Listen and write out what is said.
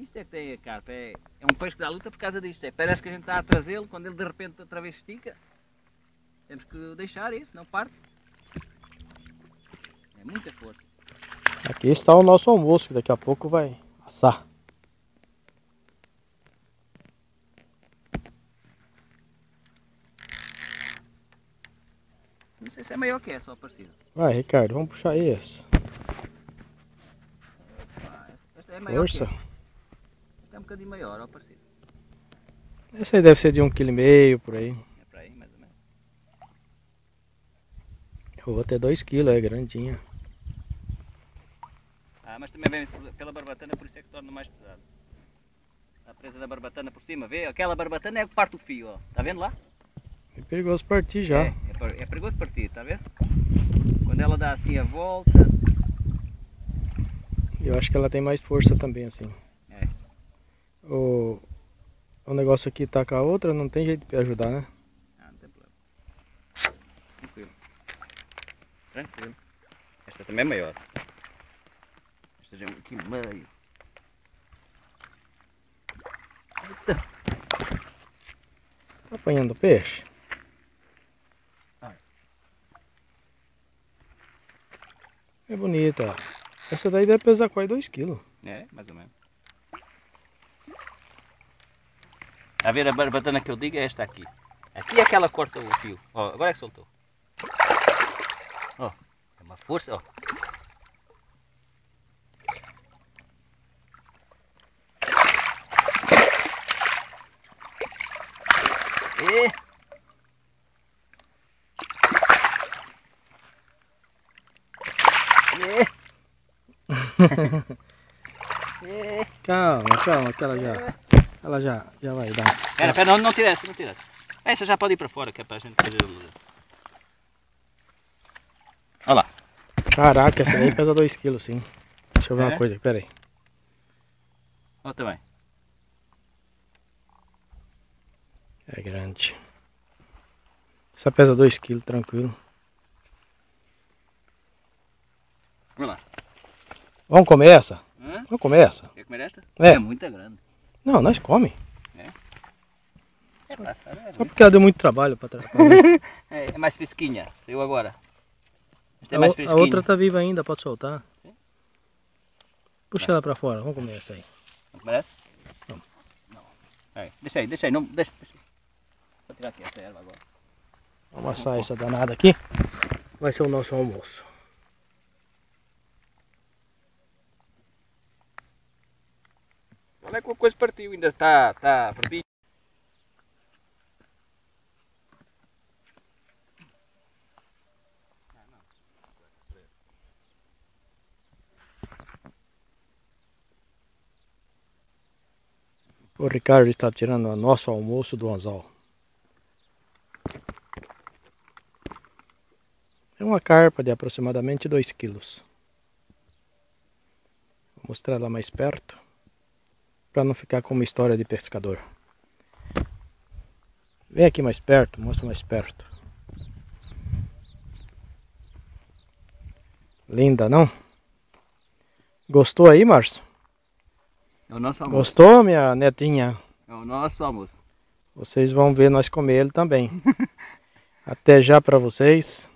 Isto é que tem a carpa, é um peixe que dá luta por causa disto. Parece que a gente está a trazê-lo, quando ele de repente outra vez estica, temos que deixar isso, não parte. É muita força. Aqui está o nosso almoço, que daqui a pouco vai assar. Não sei se é maior que essa, ó parecido. Vai, Ricardo, vamos puxar esse. Esta é maior Força. que esta. Esta é um bocadinho maior, ó parecido. Esse aí deve ser de 1,5 kg por aí. É para aí, mais ou menos. Eu vou ter 2 kg, é grandinha. Ah, mas também vem pela barbatana, por isso é que se torna mais pesado. A presa da barbatana por cima, vê? Aquela barbatana é o que parte o fio, ó. Está vendo lá? É perigoso partir já. É perigoso partir, está vendo? Quando ela dá assim a volta. Eu acho que ela tem mais força também, assim. É. O negócio aqui tá com a outra, não tem jeito de ajudar, né? Ah, não tem problema. Tranquilo. Tranquilo. Esta também é maior. Esta já é 1,5 kg. Eita. Tá apanhando peixe? É bonita. Essa daí deve pesar quase 2 kg. É, mais ou menos. A ver, a barbatana que eu digo é esta aqui. Aqui é que ela corta o fio. Ó, agora é que soltou. Ó, é uma força, ó. E... Calma, calma, que ela já vai dar. Pera, não tira essa, não tira essa. Essa já pode ir para fora, que é para a gente fazer o... Olha lá. Caraca, essa daí pesa 2 kg, sim. Deixa eu ver uma coisa aqui, pera aí. Olha também. É grande. Essa pesa 2 kg, tranquilo. Vamos lá. Vamos comer essa? Hã? Vamos comer essa? Quer comer esta? É. É muito grande. Não, nós come. É Só porque ela deu muito trabalho pra trás. é mais fresquinha. Eu agora. Esta é mais A fresquinha. outra tá viva ainda, pode soltar. Puxa ela pra fora, vamos comer essa aí. Não parece? Vamos. Não. É, deixa aí, não, deixa. Vou tirar aqui essa erva agora. Vamos assar essa danada aqui. Vai ser o nosso almoço. Olha que a coisa partiu, ainda está pertinho. O Ricardo está tirando o nosso almoço do anzol. É uma carpa de aproximadamente 2 kg. Vou mostrar ela mais perto, para não ficar como história de pescador. Vem aqui mais perto, mostra mais perto. Linda, não? Gostou aí, Márcio? É o nosso almoço. Gostou, minha netinha? É o nosso almoço. Vocês vão ver nós comer ele também. Até já para vocês.